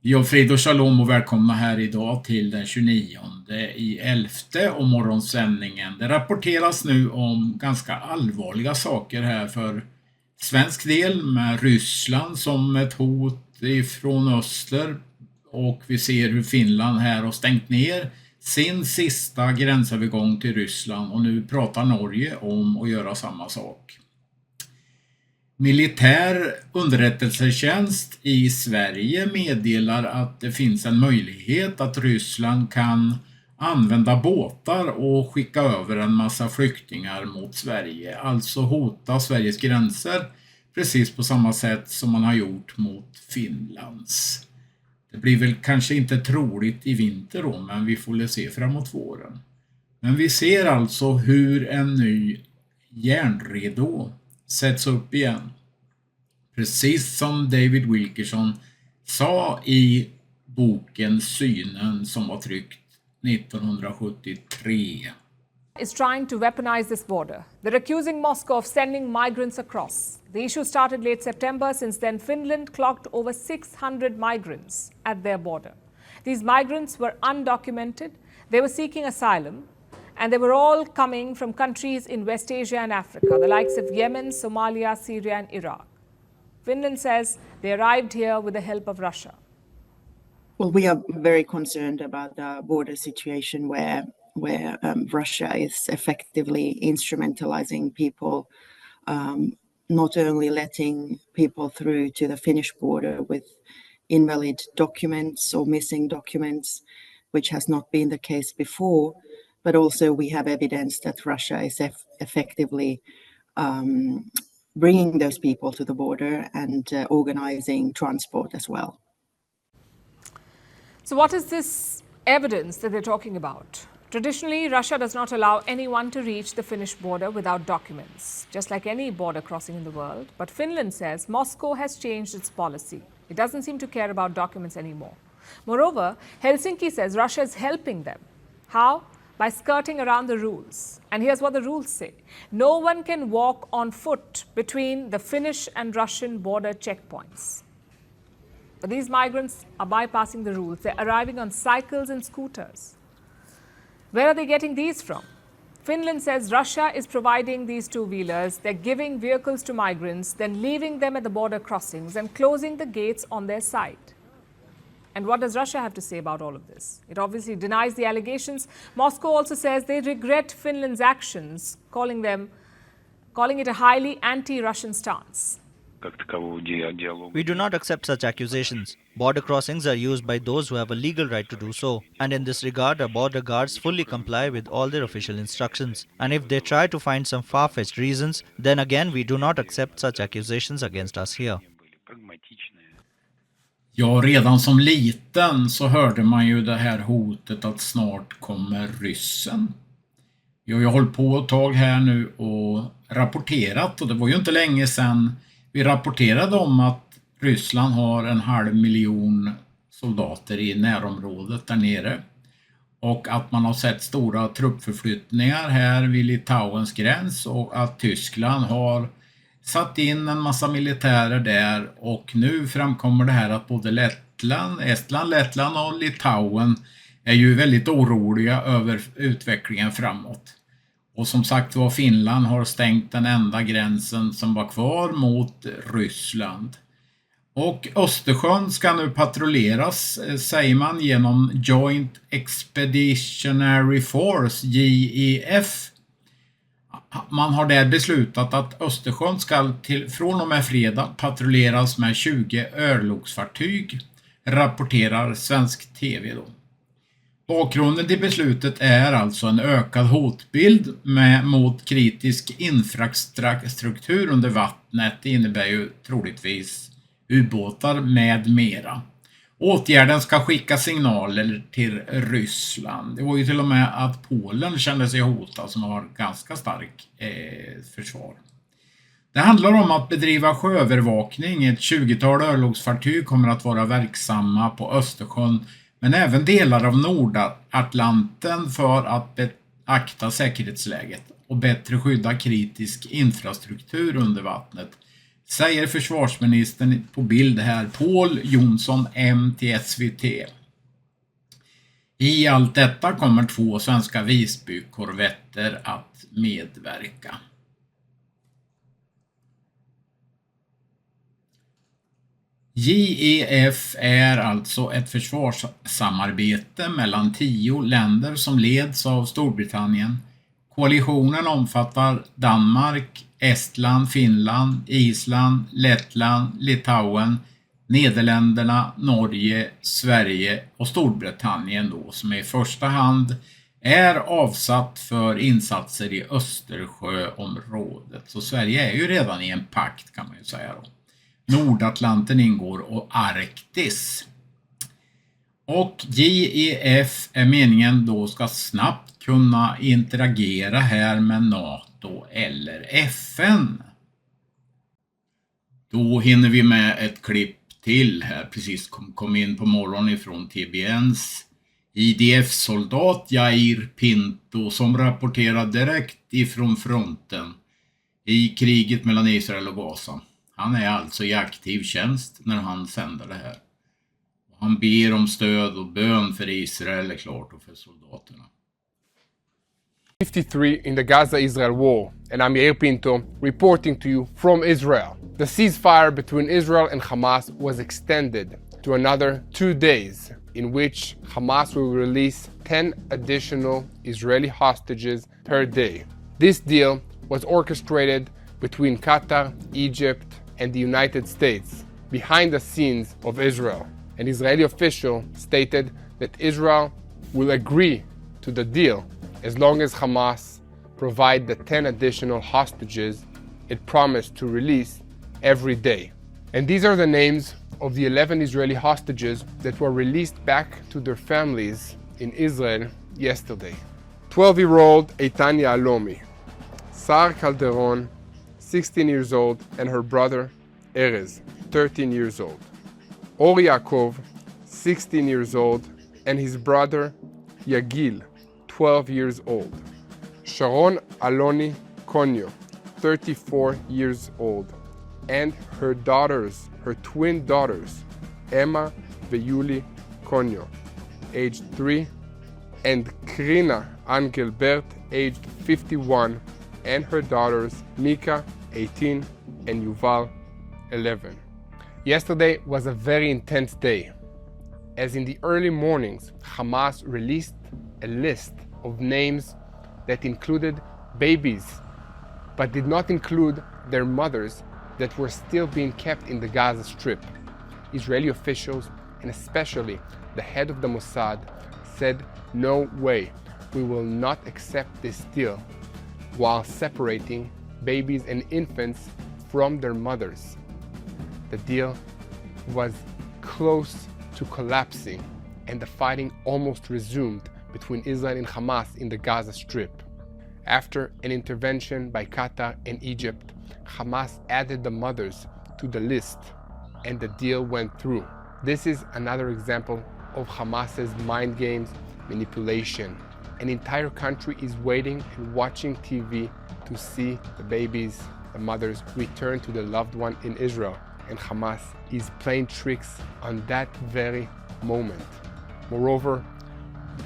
Ja, frid och shalom och välkomna här idag till den 29/11 och morgonsändningen. Det rapporteras nu om ganska allvarliga saker här för svensk del med Ryssland som ett hot ifrån öster, och vi ser hur Finland här har stängt ner sin sista gränsövergång till Ryssland och nu pratar Norge om att göra samma sak. Militär underrättelsetjänst i Sverige meddelar att det finns en möjlighet att Ryssland kan använda båtar och skicka över en massa flyktingar mot Sverige. Alltså hota Sveriges gränser precis på samma sätt som man har gjort mot Finlands. Det blir väl kanske inte troligt i vinter då, men vi får se framåt våren. Men vi ser alltså hur en ny järnridå sätts upp igen. Precis som David Wilkerson sa i boken Synen som var tryckt 1973. Is trying to weaponize this border. They're accusing Moscow of sending migrants across. The issue started late September. Since then, Finland clocked over 600 migrants at their border. These migrants were undocumented. They were seeking asylum. And they were all coming from countries in West Asia and Africa, the likes of Yemen, Somalia, Syria, and Iraq. Finland says they arrived here with the help of Russia. Well, we are very concerned about the border situation where Russia is effectively instrumentalizing people, not only letting people through to the Finnish border with invalid documents or missing documents, which has not been the case before, but also we have evidence that Russia is effectively bringing those people to the border and organizing transport as well. So what is this evidence that they're talking about? Traditionally, Russia does not allow anyone to reach the Finnish border without documents, just like any border crossing in the world. But Finland says Moscow has changed its policy. It doesn't seem to care about documents anymore. Moreover, Helsinki says Russia is helping them. How? By skirting around the rules. And here's what the rules say. No one can walk on foot between the Finnish and Russian border checkpoints. But these migrants are bypassing the rules. They're arriving on cycles and scooters. Where are they getting these from? Finland says Russia is providing these two-wheelers. They're giving vehicles to migrants, then leaving them at the border crossings and closing the gates on their side. And what does Russia have to say about all of this? It obviously denies the allegations. Moscow also says they regret Finland's actions, calling it a highly anti-Russian stance. We do not accept such accusations. Border crossings are used by those who have a legal right to do so. And in this regard, our border guards fully comply with all their official instructions. And if they try to find some far-fetched reasons, then again we do not accept such accusations against us here. Ja, redan som liten så hörde man ju det här hotet att snart kommer ryssen. Jag har hållit på ett tag här nu och rapporterat, och det var ju inte länge sedan vi rapporterade om att Ryssland har 500 000 soldater i närområdet där nere. Och att man har sett stora truppförflyttningar här vid Litauens gräns och att Tyskland har satt in en massa militärer där, och nu framkommer det här att både Estland, Lettland och Litauen är ju väldigt oroliga över utvecklingen framåt. Och som sagt var, Finland har stängt den enda gränsen som var kvar mot Ryssland. Och Östersjön ska nu patrulleras, säger man, genom Joint Expeditionary Force, JEF. Man har där beslutat att Östersjön ska från och med fredag patrulleras med 20 örlogsfartyg, rapporterar svensk tv då. Bakgrunden till beslutet är alltså en ökad hotbild mot kritisk infrastruktur under vattnet. Det innebär ju troligtvis ubåtar med mera. Åtgärden ska skicka signaler till Ryssland. Det var ju till och med att Polen kände sig hotad, som har ganska stark försvar. Det handlar om att bedriva sjöövervakning. Ett 20-tal örlogsfartyg kommer att vara verksamma på Östersjön, men även delar av Nordatlanten för att beakta säkerhetsläget och bättre skydda kritisk infrastruktur under vattnet. säger försvarsministern på bild här, Paul Jonsson M till SVT. I allt detta kommer 2 svenska Visby-korvetter att medverka. JEF är alltså ett försvarssamarbete mellan 10 länder som leds av Storbritannien. Koalitionen omfattar Danmark, Estland, Finland, Island, Lettland, Litauen, Nederländerna, Norge, Sverige och Storbritannien då, som i första hand är avsatt för insatser i Östersjöområdet. Så Sverige är ju redan i en pakt, kan man ju säga då. Nordatlanten ingår och Arktis. Och JEF är meningen då ska snabbt kunna interagera här med NATO eller FN. Då hinner vi med ett klipp till här, precis kom in på morgonen ifrån TBNs IDF-soldat Jair Pinto som rapporterar direkt ifrån fronten i kriget mellan Israel och Gaza. Han är alltså i aktiv tjänst när han sänder det här. Han ber om stöd och bön för Israel är klart och för soldaterna. 53 in the Gaza-Israel war, and I'm Yair Pinto reporting to you from Israel. The ceasefire between Israel and Hamas was extended to another 2 days, in which Hamas will release 10 additional Israeli hostages per day. This deal was orchestrated between Qatar, Egypt, and the United States, behind the scenes of Israel. An Israeli official stated that Israel will agree to the deal as long as Hamas provide the 10 additional hostages it promised to release every day. And these are the names of the 11 Israeli hostages that were released back to their families in Israel yesterday. 12-year-old Eitan Yahalomi, Sar Calderon, 16 years old, and her brother Erez, 13 years old. Or Yaakov, 16 years old, and his brother Yagil, 12 years old. Sharon Aloni Konyo, 34 years old, and her daughters, her twin daughters, Emma Veyuli Konyo, aged 3, and Krina Angelbert, aged 51, and her daughters Mika, 18, and Yuval, 11. Yesterday was a very intense day, as in the early mornings, Hamas released a list of names that included babies, but did not include their mothers that were still being kept in the Gaza Strip. Israeli officials, and especially the head of the Mossad, said, "No way, we will not accept this deal," while separating babies and infants from their mothers. The deal was close to collapsing, and the fighting almost resumed between Israel and Hamas in the Gaza Strip. After an intervention by Qatar and Egypt, Hamas added the mothers to the list, and the deal went through. This is another example of Hamas's mind games, manipulation. An entire country is waiting and watching TV to see the babies, the mothers return to their loved one in Israel, and Hamas is playing tricks on that very moment. Moreover,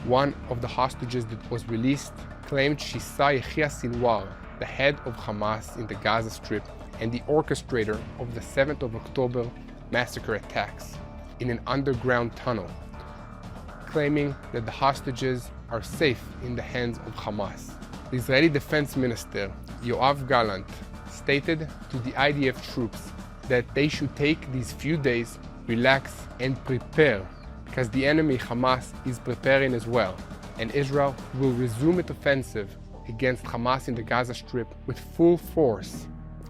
one of the hostages that was released claimed she saw Yahya Sinwar, the head of Hamas in the Gaza Strip and the orchestrator of the 7th of October massacre attacks, in an underground tunnel, claiming that the hostages are safe in the hands of Hamas. The Israeli Defense Minister, Yoav Gallant, stated to the IDF troops that they should take these few days, relax, and prepare, because the enemy Hamas is preparing as well, and Israel will resume its offensive against Hamas in the Gaza Strip with full force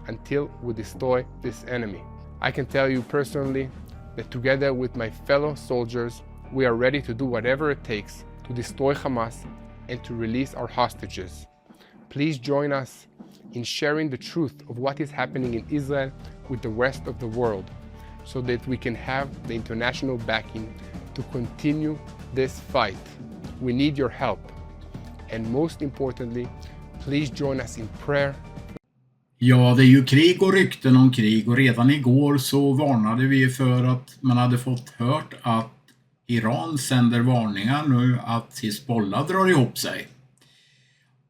until we destroy this enemy. I can tell you personally that together with my fellow soldiers, we are ready to do whatever it takes to destroy Hamas and to release our hostages. Please join us in sharing the truth of what is happening in Israel with the rest of the world, so that we can have the international backing to continue this fight. We need your help. And most importantly, please join us in prayer. Ja, det är ju krig och rykten om krig och redan igår så varnade vi för att man hade fått hört att Iran sänder varningar nu att Hizbollah drar ihop sig.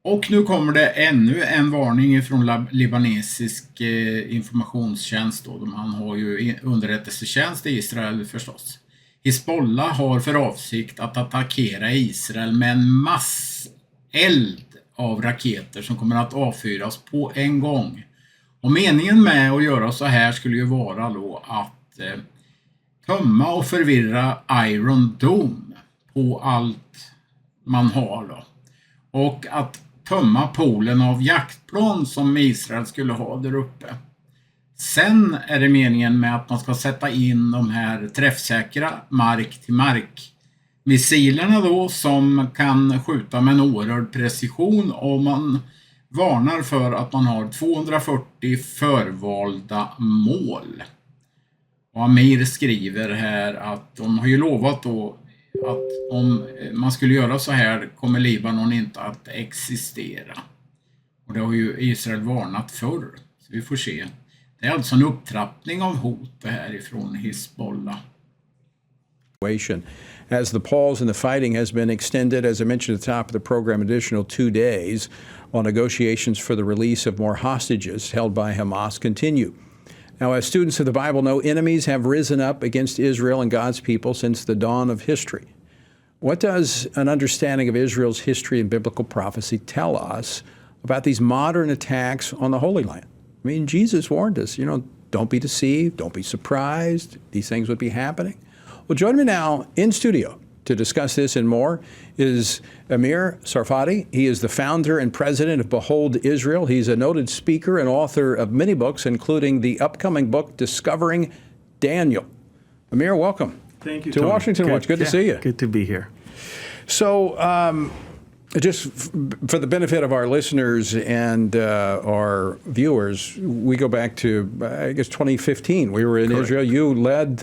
Och nu kommer det ännu en varning från libanesisk informationstjänst då. Man har ju underrättelsetjänst i Israel förstås. Hizbollah har för avsikt att attackera Israel med en masseld av raketer som kommer att avfyras på en gång. Och meningen med att göra så här skulle ju vara då att tömma och förvirra Iron Dome på allt man har då. Och att tömma poolen av jaktplan som Israel skulle ha där uppe. Sen är det meningen med att man ska sätta in de här träffsäkra mark-till-mark missilerna då som kan skjuta med en oerhörd precision, och man varnar för att man har 240 förvalda mål. Och Amir skriver här att de har ju lovat då att om man skulle göra så här kommer Libanon inte att existera. Och det har ju Israel varnat för. Så vi får se. Det är alltså en upptrappning av hot det här ifrån Hizbollah. As the pause in the fighting has been extended, as I mentioned at the top of the program, additional 2 days while negotiations for the release of more hostages held by Hamas continue. Now, as students of the Bible know, enemies have risen up against Israel and God's people since the dawn of history. What does an understanding of Israel's history and biblical prophecy tell us about these modern attacks on the Holy Land? I mean, Jesus warned us, don't be deceived, don't be surprised, these things would be happening. Well, join me now in studio to discuss this and more is Amir Sarfati. He is the founder and president of Behold Israel. He's a noted speaker and author of many books, including the upcoming book, Discovering Daniel. Amir, welcome. Thank you, to Tony. Washington Watch. Good to see you. Good to be here. So, just for the benefit of our listeners and our viewers, we go back to, I guess, 2015. We were in Correct. Israel. You led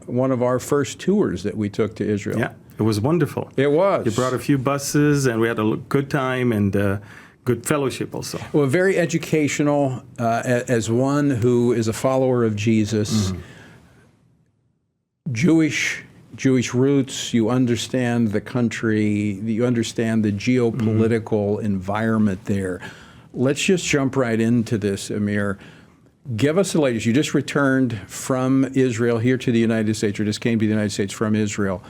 one of our first tours that we took to Israel. Yeah, it was wonderful. It was. You brought a few buses, and we had a good time and good fellowship also. Well, very educational as one who is a follower of Jesus. Mm-hmm. Jewish roots, you understand the country, you understand the geopolitical environment there. Let's just jump right into this, Amir. Give us the latest. You just returned from Israel here to the United States, or just came to the United States from Israel.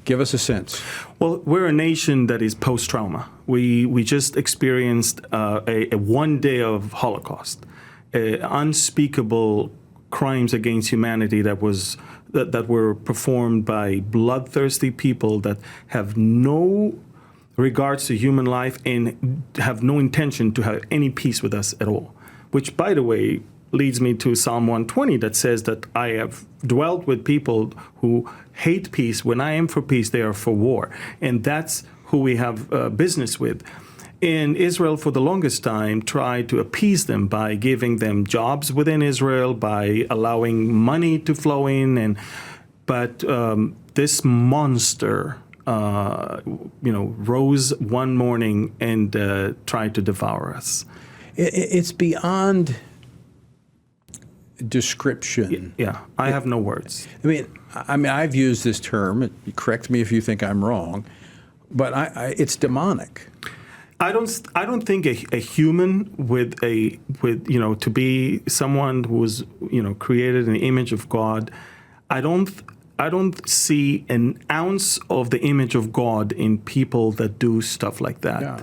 Give us a sense. Well, we're a nation that is post-trauma. We just experienced a 1 day of Holocaust, unspeakable crimes against humanity that were performed by bloodthirsty people that have no regards to human life and have no intention to have any peace with us at all. Which, by the way, leads me to Psalm 120 that says that I have dwelt with people who hate peace. When I am for peace, they are for war. And that's who we have business with. And Israel, for the longest time, tried to appease them by giving them jobs within Israel, by allowing money to flow in. But this monster, rose one morning and tried to devour us. It's beyond description. Yeah, I have no words. I mean, I've used this term. Correct me if you think I'm wrong, but it's demonic. I don't think a human to be someone who was created in the image of God. I don't see an ounce of the image of God in people that do stuff like that. Yeah.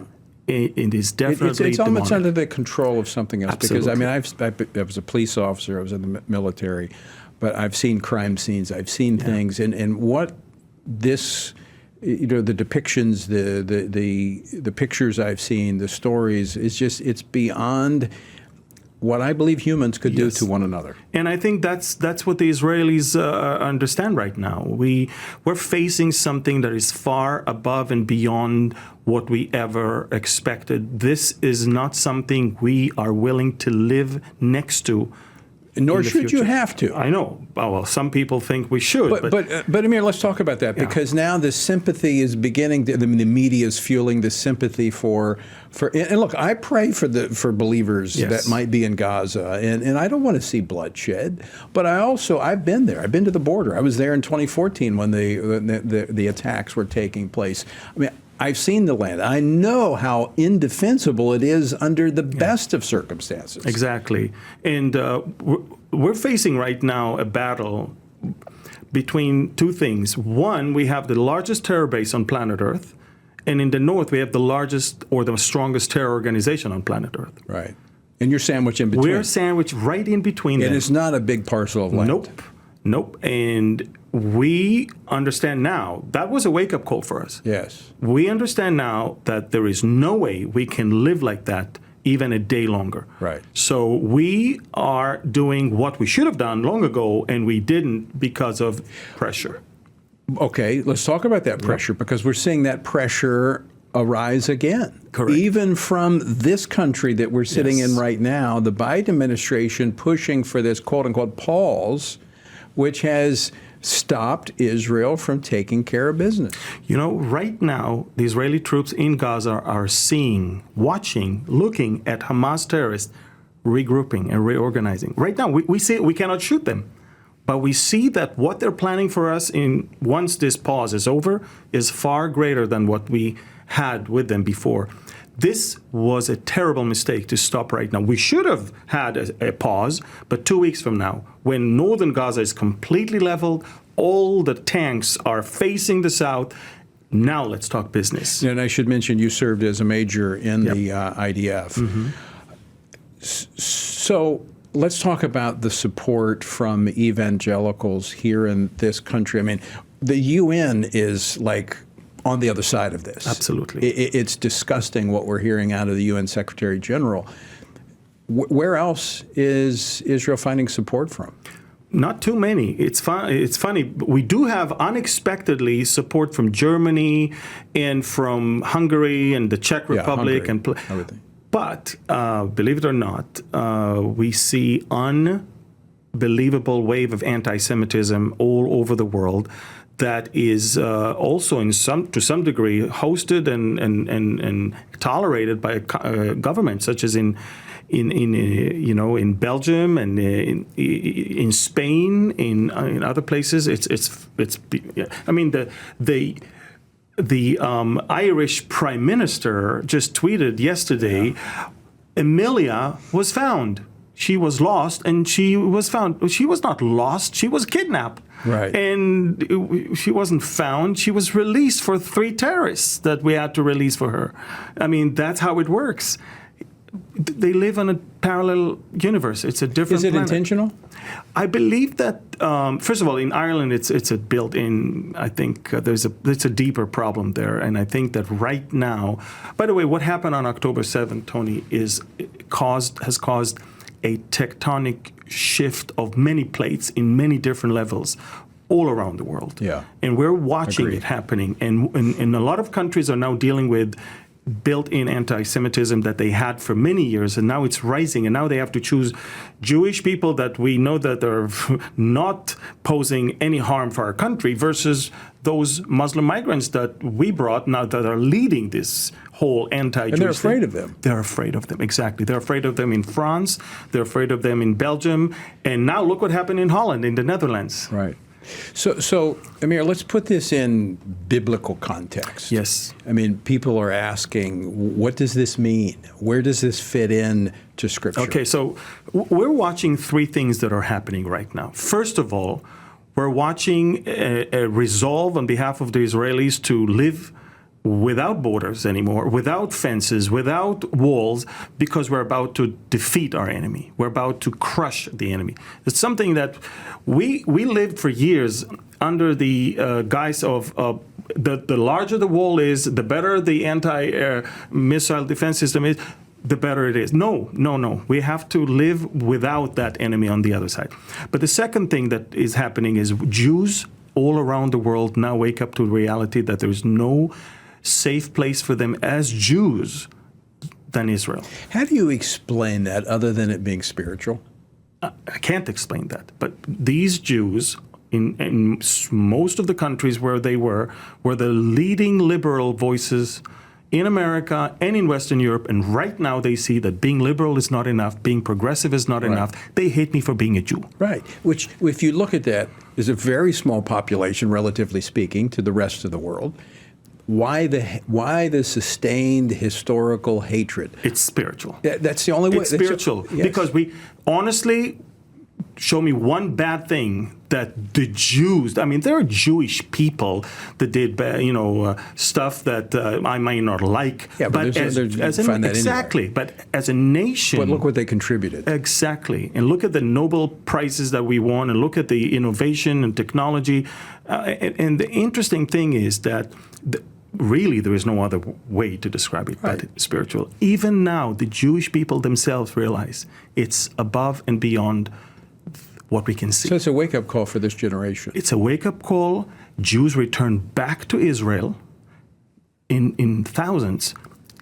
It is definitely it's almost under the control of something else. Absolutely. Because I was a police officer. I was in the military, but I've seen crime scenes. I've seen things, and what this. The depictions, the pictures I've seen, the stories, it's beyond what I believe humans could do to one another. And I think that's what the Israelis understand right now. We're facing something that is far above and beyond what we ever expected. This is not something we are willing to live next to Nor in the should you future. have to. I know. Well, some people think we should. But Amir, let's talk about that, because now the sympathy is beginning. The media is fueling the sympathy for. And look, I pray for believers that might be in Gaza, and I don't want to see bloodshed. But I've been there. I've been to the border. I was there in 2014 when the attacks were taking place. I mean, I've seen the land. I know how indefensible it is under the best of circumstances. Exactly. And we're facing right now a battle between two things. One, we have the largest terror base on planet Earth. And in the north, we have the largest or the strongest terror organization on planet Earth. Right. And you're sandwiched in between. We're sandwiched right in between them. And it's not a big parcel of land. Nope. And we understand now, that was a wake-up call for us. Yes. We understand now that there is no way we can live like that even a day longer. Right. So we are doing what we should have done long ago, and we didn't because of pressure. Okay, let's talk about that pressure, because we're seeing that pressure arise again. Correct. Even from this country that we're sitting in right now, the Biden administration pushing for this quote-unquote pause, which has stopped Israel from taking care of business. You know, right now, the Israeli troops in Gaza are seeing, watching, looking at Hamas terrorists regrouping and reorganizing. Right now, we see we cannot shoot them. But we see that what they're planning for us once this pause is over is far greater than what we had with them before. This was a terrible mistake to stop right now. We should have had a pause, but 2 weeks from now, when northern Gaza is completely leveled, all the tanks are facing the south, now let's talk business. And I should mention you served as a major in the IDF. Mm-hmm. So let's talk about the support from evangelicals here in this country. I mean, the UN is like on the other side of this. Absolutely. It's disgusting what we're hearing out of the UN Secretary General. Where else is Israel finding support from? Not too many. It's funny. We do have unexpectedly support from Germany and from Hungary and the Czech Republic. Everything. But believe it or not, we see unbelievable wave of anti-Semitism all over the world that is also to some degree hosted and tolerated by governments, such as in Belgium and in Spain, in other places. I mean, the Irish Prime Minister just tweeted yesterday, Emilia was found. She was lost and she was found. She was not lost. She was kidnapped. Right. And she wasn't found. She was released for 3 terrorists that we had to release for her. I mean, that's how it works. They live in a parallel universe. It's a different Is it planet. intentional? I believe that, first of all, in Ireland, it's a built-in, I think it's a deeper problem there. And I think that right now, by the way, what happened on October 7th, Tony, has caused a tectonic shift of many plates in many different levels all around the world. Yeah. And we're watching Agreed. it happening. And a lot of countries are now dealing with built-in anti-Semitism that they had for many years, and now it's rising, and now they have to choose Jewish people that we know that are not posing any harm for our country versus those Muslim migrants that we brought now that are leading this whole anti-Jewish And they're afraid thing. of them. They're afraid of them, exactly. They're afraid of them in France, they're afraid of them in Belgium, and now look what happened in Holland, in the Netherlands. Right. So, Amir, let's put this in biblical context. Yes. I mean, people are asking, what does this mean? Where does this fit in to Scripture? Okay, so we're watching 3 things that are happening right now. First of all, we're watching a resolve on behalf of the Israelis to live without borders anymore, without fences, without walls, because we're about to defeat our enemy. We're about to crush the enemy. It's something that we lived for years under the guise of the larger the wall is, the better the anti-missile defense system is, the better it is. No. We have to live without that enemy on the other side. But the second thing that is happening is Jews all around the world now wake up to the reality that there is no safe place for them as Jews than Israel. How do you explain that other than it being spiritual? I can't explain that. But these Jews, in most of the countries where they were the leading liberal voices in America and in Western Europe. And right now they see that being liberal is not enough, being progressive is not enough. They hate me for being a Jew. Right. Which, if you look at that, is a very small population, relatively speaking, to the rest of the world. Why the sustained historical hatred? It's spiritual. That's the only way. It's spiritual. Yes. Because we honestly, show me one bad thing that the Jews, I mean, there are Jewish people that did, stuff that I might not like. Yeah, but exactly. But as a nation. But look what they contributed. Exactly. And look at the Nobel Prizes that we won, and look at the innovation and technology. And the interesting thing is that really there is no other way to describe it but spiritual. Even now, the Jewish people themselves realize it's above and beyond what we can see. So it's a wake-up call for this generation. It's a wake-up call. Jews return back to Israel in thousands,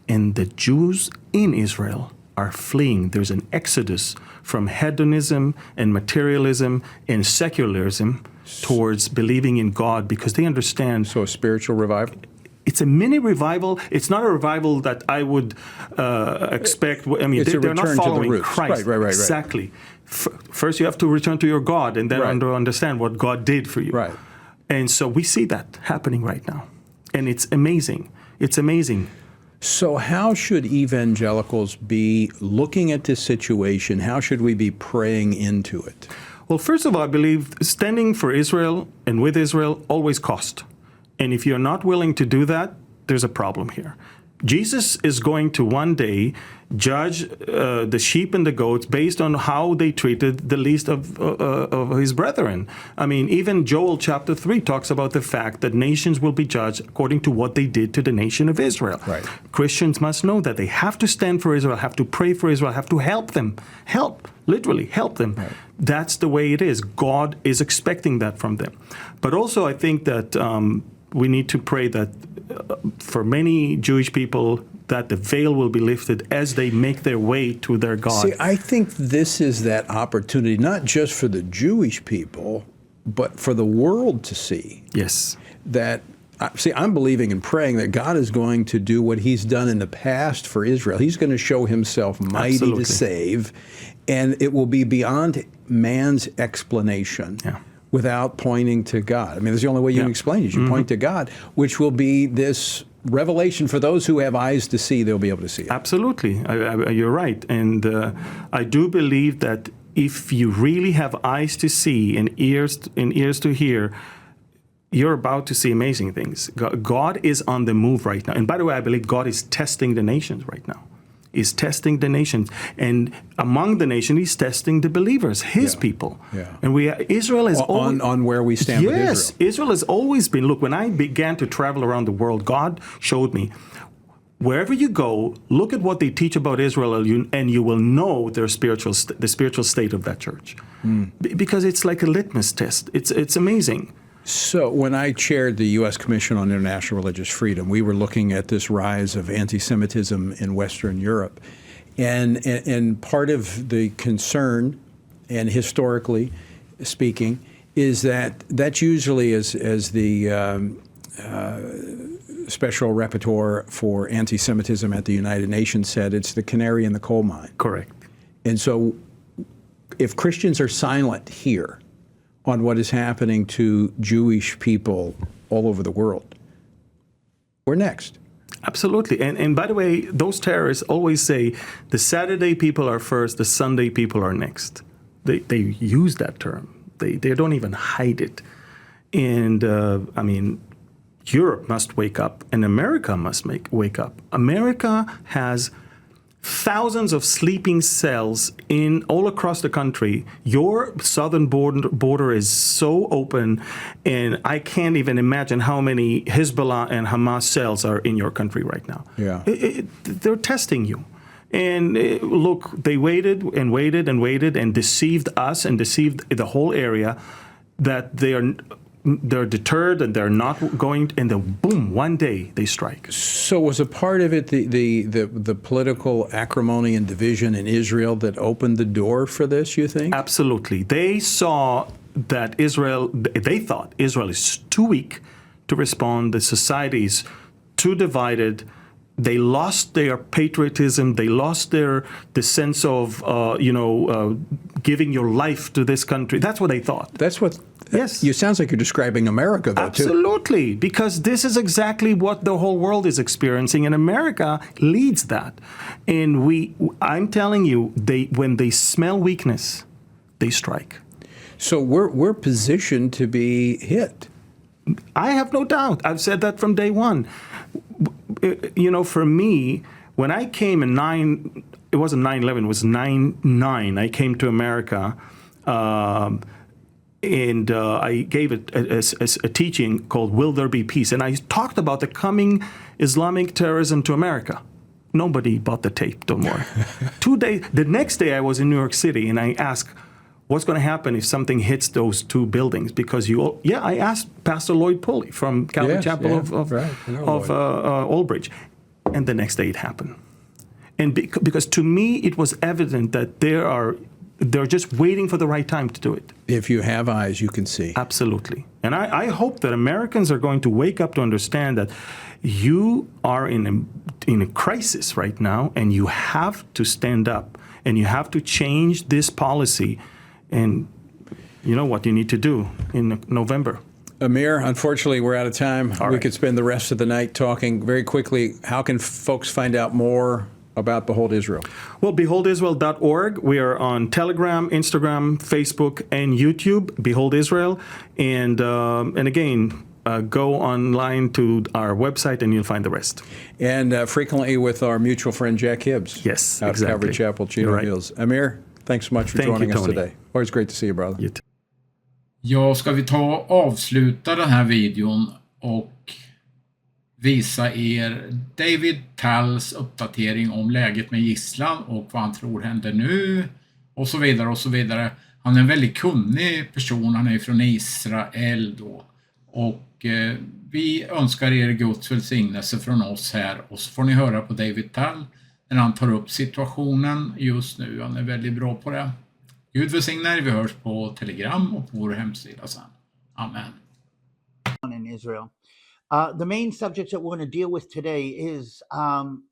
and the Jews in Israel are fleeing. There's an exodus from hedonism and materialism and secularism towards believing in God because they understand. So a spiritual revival? It's a mini revival. It's not a revival that I would expect. I mean, they're not following Christ. Right. Exactly. First, you have to return to your God and then understand what God did for you. Right. And so we see that happening right now. And it's amazing. It's amazing. So how should evangelicals be looking at this situation? How should we be praying into it? Well, first of all, I believe standing for Israel and with Israel always cost. And if you're not willing to do that, there's a problem here. Jesus is going to one day judge the sheep and the goats based on how they treated the least of his brethren. I mean, even Joel chapter 3 talks about the fact that nations will be judged according to what they did to the nation of Israel. Right. Christians must know that they have to stand for Israel, have to pray for Israel, have to help them. Literally help them. Right. That's the way it is. God is expecting that from them. But also I think that we need to pray that for many Jewish people that the veil will be lifted as they make their way to their God. See, I think this is that opportunity, not just for the Jewish people, but for the world to see. Yes. That, see, I'm believing and praying that God is going to do what he's done in the past for Israel. He's going to show himself mighty Absolutely. to save, and it will be beyond man's explanation. Yeah. Without pointing to God. I mean, that's the only way you can explain it. You point to God, which will be this revelation for those who have eyes to see. They'll be able to see it. Absolutely. You're right. And I do believe that if you really have eyes to see and ears to hear, you're about to see amazing things. God is on the move right now. And by the way, I believe God is testing the nations right now. Is testing the nations, and among the nation, he's testing the believers, his people. Yeah. And Israel is on where we stand with Israel. Yes, Israel has always been. Look, when I began to travel around the world, God showed me wherever you go, look at what they teach about Israel, and you will know the spiritual state of that church, because it's like a litmus test. It's amazing. So when I chaired the U.S. Commission on International Religious Freedom, we were looking at this rise of anti-Semitism in Western Europe. And part of the concern, and historically speaking, is that that's usually, as the special rapporteur for anti-Semitism at the United Nations said, it's the canary in the coal mine. Correct. And so if Christians are silent here on what is happening to Jewish people all over the world, we're next. Absolutely. And by the way, those terrorists always say the Saturday people are first, the Sunday people are next. They use that term. They don't even hide it. And I mean, Europe must wake up, and America must wake up. America has thousands of sleeping cells all across the country. Your southern border is so open, and I can't even imagine how many Hezbollah and Hamas cells are in your country right now. Yeah, they're testing you. And look, they waited and waited and waited and deceived us and deceived the whole area that they are they're deterred and they're not going, and then boom, one day they strike. So was a part of it the political acrimony and division in Israel that opened the door for this, you think? Absolutely. They saw that they thought Israel is too weak to respond. The society is too divided. They lost their patriotism. They lost the sense of giving your life to this country. That's what they thought. That's what. Yes. You sounds like you're describing America, though, too. Absolutely, because this is exactly what the whole world is experiencing, and America leads that. And I'm telling you, when they smell weakness, they strike. So we're positioned to be hit. I have no doubt. I've said that from day one. For me, when I came it wasn't 9/11, it was 9/9. I came to America, and I gave a teaching called "Will There Be Peace?" And I talked about the coming Islamic terrorism to America. Nobody bought the tape. Don't worry. The next day, I was in New York City, and I asked, what's going to happen if something hits those two buildings? Because I asked Pastor Lloyd Pulley from Calvary Chapel of Old Bridge, and the next day it happened. And because to me it was evident that they're just waiting for the right time to do it. If you have eyes, you can see. Absolutely. And I hope that Americans are going to wake up to understand that you are in a crisis right now, and you have to stand up, and you have to change this policy. And you know what you need to do in November. Amir, unfortunately, we're out of time. All we right. could spend the rest of the night talking. Very quickly, how can folks find out more about Behold Israel? Well, beholdisrael.org. We are on Telegram, Instagram, Facebook, and YouTube, Behold Israel. And again, go online to our website and you'll find the rest. And frequently with our mutual friend Jack Hibbs. Yes, out exactly. of Calvary Chapel, Chino Right. Hills. Amir, thanks so much for Thank joining you, us Tony. today. Always great to see you, brother. You too. Ja, ska vi ta och avsluta den här videon och visa er David Talls uppdatering om läget med gisslan och vad han tror händer nu och så vidare och så vidare. Han är en väldigt kunnig person, han är från Israel då. Och vi önskar er Guds välsignelse från oss här, och så får ni höra på David Tall när han tar upp situationen just nu. Han är väldigt bra på det. Gud välsigna er, vi hörs på Telegram och på vår hemsida sen. Amen. In Israel. The main subjects that we're going to deal with today is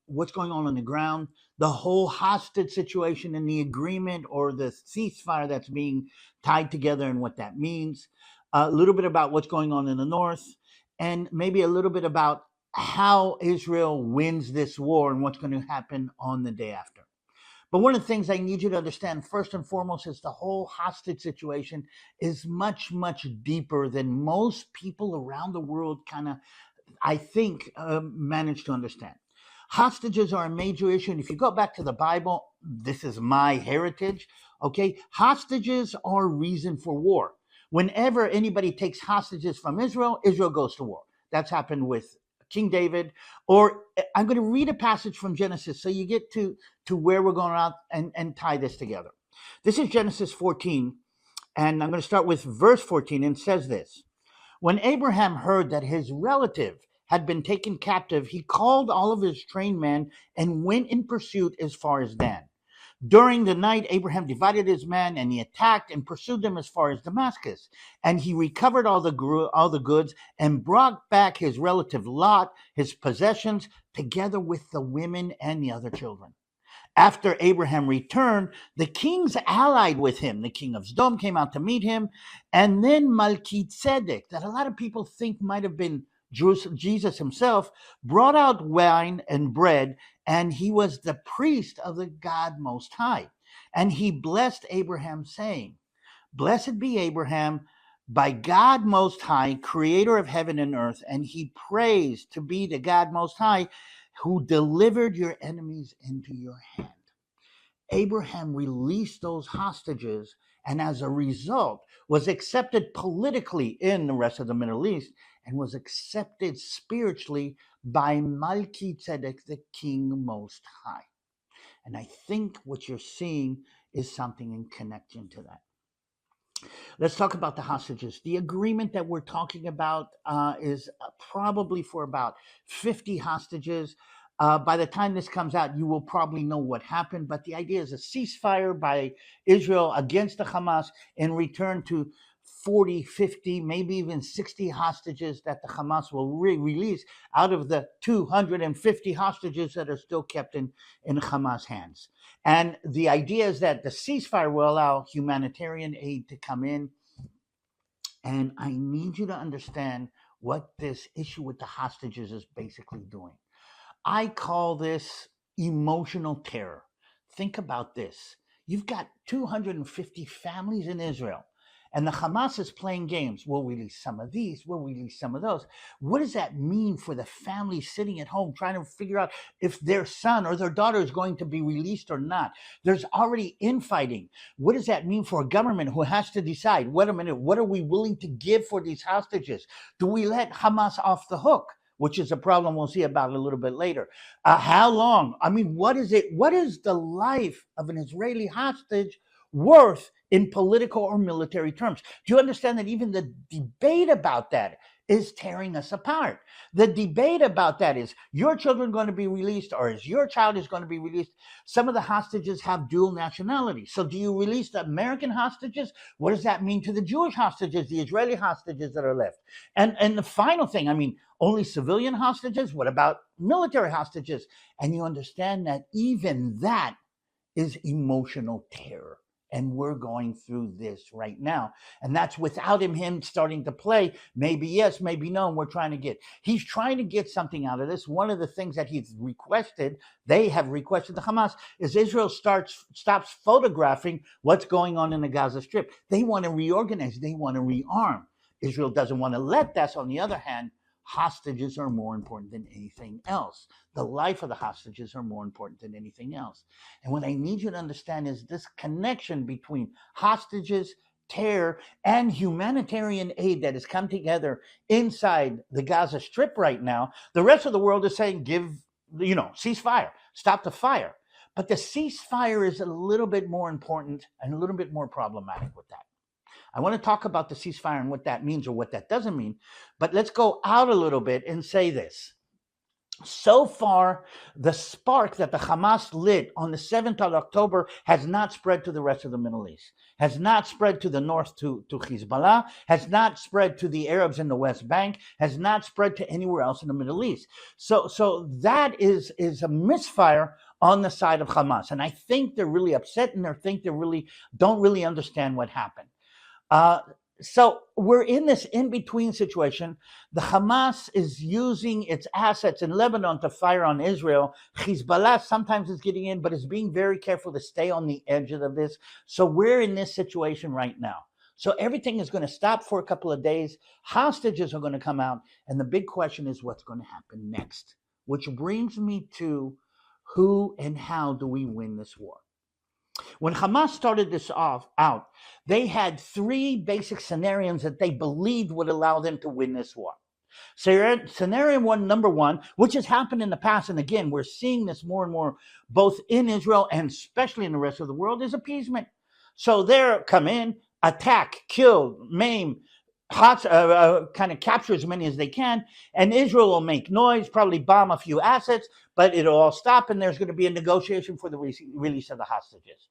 what's going on the ground, the whole hostage situation and the agreement or the ceasefire that's being tied together and what that means, a little bit about what's going on in the north, and maybe a little bit about how Israel wins this war and what's going to happen on the day after. But one of the things I need you to understand first and foremost is the whole hostage situation is much, much deeper than most people around the world kind of, I think, manage to understand. Hostages are a major issue. And if you go back to the Bible, this is my heritage, okay? Hostages are reason for war. Whenever anybody takes hostages from Israel, Israel goes to war. That's happened with King David, or I'm going to read a passage from Genesis so you get to where we're going out and tie this together. This is Genesis 14, and I'm going to start with verse 14, and it says this. When Abraham heard that his relative had been taken captive, he called all of his trained men and went in pursuit as far as Dan. During the night, Abraham divided his men, and he attacked and pursued them as far as Damascus. And he recovered all the goods and brought back his relative Lot, his possessions, together with the women and the other children. After Abraham returned, the kings allied with him. The king of Sodom came out to meet him. And then Melchizedek, that a lot of people think might have been Jesus himself, brought out wine and bread, and he was the priest of the God Most High. And he blessed Abraham, saying, Blessed be Abraham by God Most High, creator of heaven and earth. And he praised to be the God Most High, who delivered your enemies into your hand. Abraham released those hostages, and as a result was accepted politically in the rest of the Middle East and was accepted spiritually by Melchizedek, the King Most High. And I think what you're seeing is something in connection to that. Let's talk about the hostages. The agreement that we're talking about is probably for about 50 hostages. By the time this comes out, you will probably know what happened. But the idea is a ceasefire by Israel against the Hamas in return to 40, 50, maybe even 60 hostages that the Hamas will release out of the 250 hostages that are still kept in Hamas hands. And the idea is that the ceasefire will allow humanitarian aid to come in. And I need you to understand what this issue with the hostages is basically doing. I call this emotional terror. Think about this. You've got 250 families in Israel, and the Hamas is playing games. We'll release some of these, we'll release some of those. What does that mean for the family sitting at home trying to figure out if their son or their daughter is going to be released or not? There's already infighting. What does that mean for a government who has to decide, wait a minute, what are we willing to give for these hostages? Do we let Hamas off the hook? Which is a problem we'll see about a little bit later. How long? I mean, what is it? What is the life of an Israeli hostage worth in political or military terms? Do you understand that even the debate about that is tearing us apart? The debate about that is your children going to be released or is your child is going to be released? Some of the hostages have dual nationality. So do you release the American hostages? What does that mean to the Jewish hostages, the Israeli hostages that are left? And the final thing, I mean, only civilian hostages? What about military hostages? And you understand that even that is emotional terror. And we're going through this right now. And that's without him starting to play. Maybe yes, maybe no. And we're trying to get, he's trying to get something out of this. One of the things that he's requested, they have requested the Hamas, is Israel stops photographing what's going on in the Gaza Strip. They want to reorganize. They want to rearm. Israel doesn't want to let that. So on the other hand, hostages are more important than anything else. The life of the hostages are more important than anything else. And what I need you to understand is this connection between hostages, terror, and humanitarian aid that has come together inside the Gaza Strip right now. The rest of the world is saying, ceasefire, stop the fire. But the ceasefire is a little bit more important and a little bit more problematic with that. I want to talk about the ceasefire and what that means or what that doesn't mean, but let's go out a little bit and say this. So far, the spark that the Hamas lit on the 7th of October has not spread to the rest of the Middle East, has not spread to the north to Hezbollah, has not spread to the Arabs in the West Bank, has not spread to anywhere else in the Middle East. So that is a misfire on the side of Hamas. And I think they're really upset and they don't really understand what happened. So we're in this in-between situation. The Hamas is using its assets in Lebanon to fire on Israel. Hezbollah sometimes is getting in, but is being very careful to stay on the edge of this. So we're in this situation right now. So everything is going to stop for a couple of days. Hostages are going to come out. And the big question is what's going to happen next, which brings me to who and how do we win this war? When Hamas started this out, they had three basic scenarios that they believed would allow them to win this war. Scenario number one, which has happened in the past, and again, we're seeing this more and more, both in Israel and especially in the rest of the world, is appeasement. So they're come in, attack, kill, maim, kind of capture as many as they can, and Israel will make noise, probably bomb a few assets, but it'll all stop, and there's going to be a negotiation for the release of the hostages.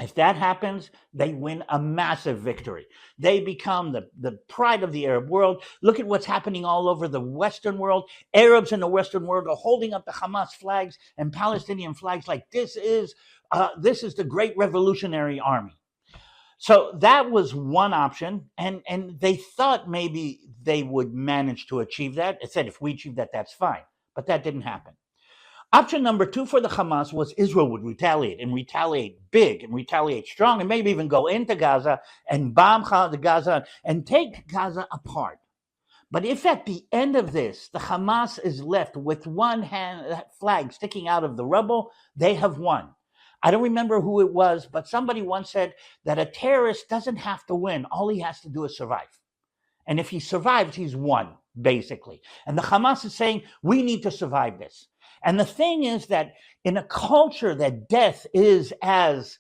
If that happens, they win a massive victory. They become the pride of the Arab world. Look at what's happening all over the Western world. Arabs in the Western world are holding up the Hamas flags and Palestinian flags like this is the great revolutionary army. So that was one option, and they thought maybe they would manage to achieve that. It said if we achieve that, that's fine. But that didn't happen. Option number two for the Hamas was Israel would retaliate big and retaliate strong and maybe even go into Gaza and bomb Gaza and take Gaza apart. But if at the end of this, the Hamas is left with one flag sticking out of the rubble, they have won. I don't remember who it was, but somebody once said that a terrorist doesn't have to win. All he has to do is survive. And if he survives, he's won, basically. And the Hamas is saying, we need to survive this. And the thing is that in a culture that death is as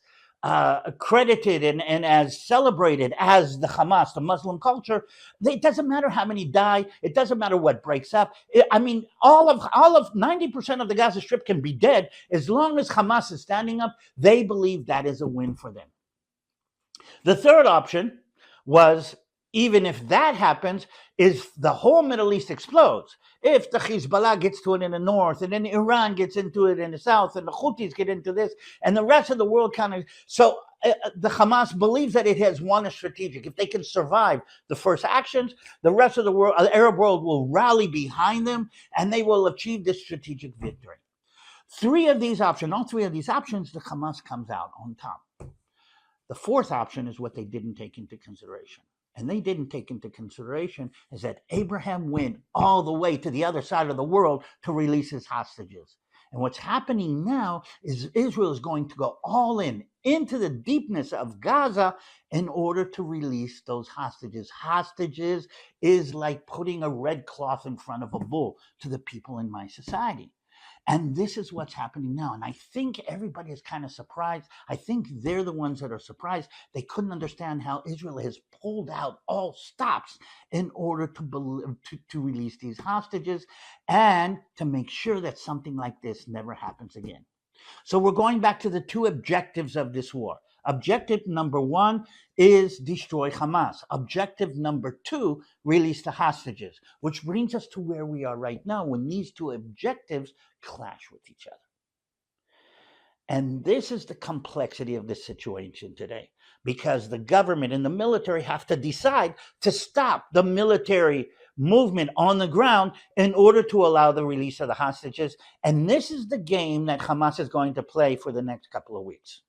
credited and as celebrated as the Hamas, the Muslim culture, it doesn't matter how many die. It doesn't matter what breaks up. I mean, all of 90% of the Gaza Strip can be dead. As long as Hamas is standing up, they believe that is a win for them. The third option was, even if that happens, is the whole Middle East explodes. If the Hezbollah gets to it in the north, and then Iran gets into it in the south, and the Houthis get into this, and the rest of the world kind of... So the Hamas believes that it has won a strategic. If they can survive the first actions, the rest of the world, the Arab world, will rally behind them, and they will achieve this strategic victory. All three of these options, the Hamas comes out on top. The fourth option is what they didn't take into consideration. And they didn't take into consideration is that Abraham went all the way to the other side of the world to release his hostages. And what's happening now is Israel is going to go all in into the deepness of Gaza in order to release those hostages. Hostages is like putting a red cloth in front of a bull to the people in my society. And this is what's happening now. And I think everybody is kind of surprised. I think they're the ones that are surprised. They couldn't understand how Israel has pulled out all stops in order to release these hostages and to make sure that something like this never happens again. So we're going back to the two objectives of this war. Objective number one is destroy Hamas. Objective number two, release the hostages, which brings us to where we are right now when these two objectives clash with each other. And this is the complexity of the situation today, because the government and the military have to decide to stop the military movement on the ground in order to allow the release of the hostages. And this is the game that Hamas is going to play for the next couple of weeks.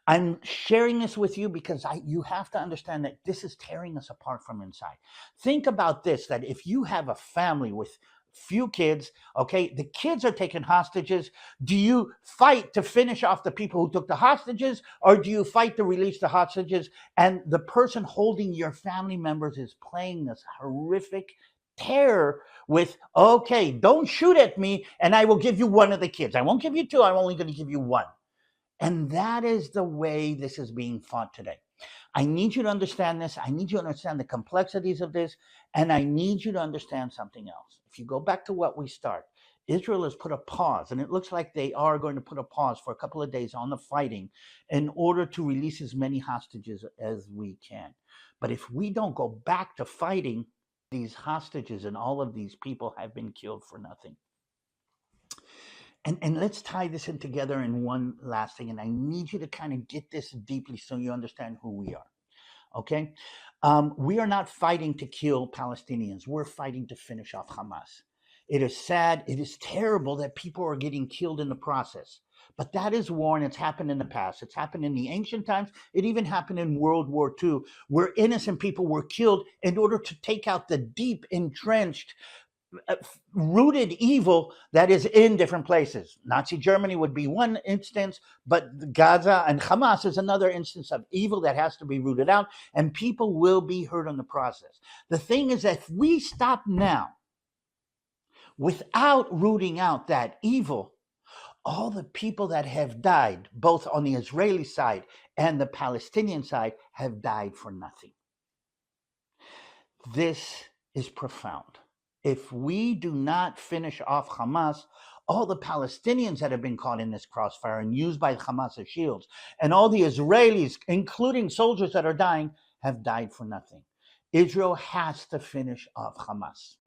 I'm sharing this with you because you have to understand that this is tearing us apart from inside. Think about this, that if you have a family with few kids, okay, the kids are taken hostages. Do you fight to finish off the people who took the hostages, or do you fight to release the hostages? And the person holding your family members is playing this horrific terror with, okay, don't shoot at me and I will give you one of the kids. I won't give you two, I'm only going to give you one. And that is the way this is being fought today. I need you to understand this. I need you to understand the complexities of this. And I need you to understand something else. If you go back to what we start, Israel has put a pause, and it looks like they are going to put a pause for a couple of days on the fighting in order to release as many hostages as we can. But if we don't go back to fighting, these hostages and all of these people have been killed for nothing. And let's tie this in together in one last thing. And I need you to kind of get this deeply so you understand who we are. Okay? We are not fighting to kill Palestinians. We're fighting to finish off Hamas. It is sad. It is terrible that people are getting killed in the process. But that is war, and it's happened in the past. It's happened in the ancient times. It even happened in World War II, where innocent people were killed in order to take out the deep, entrenched, rooted evil that is in different places. Nazi Germany would be one instance, but Gaza and Hamas is another instance of evil that has to be rooted out, and people will be hurt in the process. The thing is that if we stop now without rooting out that evil, all the people that have died, both on the Israeli side and the Palestinian side, have died for nothing. This is profound. If we do not finish off Hamas, all the Palestinians that have been caught in this crossfire and used by Hamas as shields, and all the Israelis, including soldiers that are dying, have died for nothing. Israel has to finish off Hamas.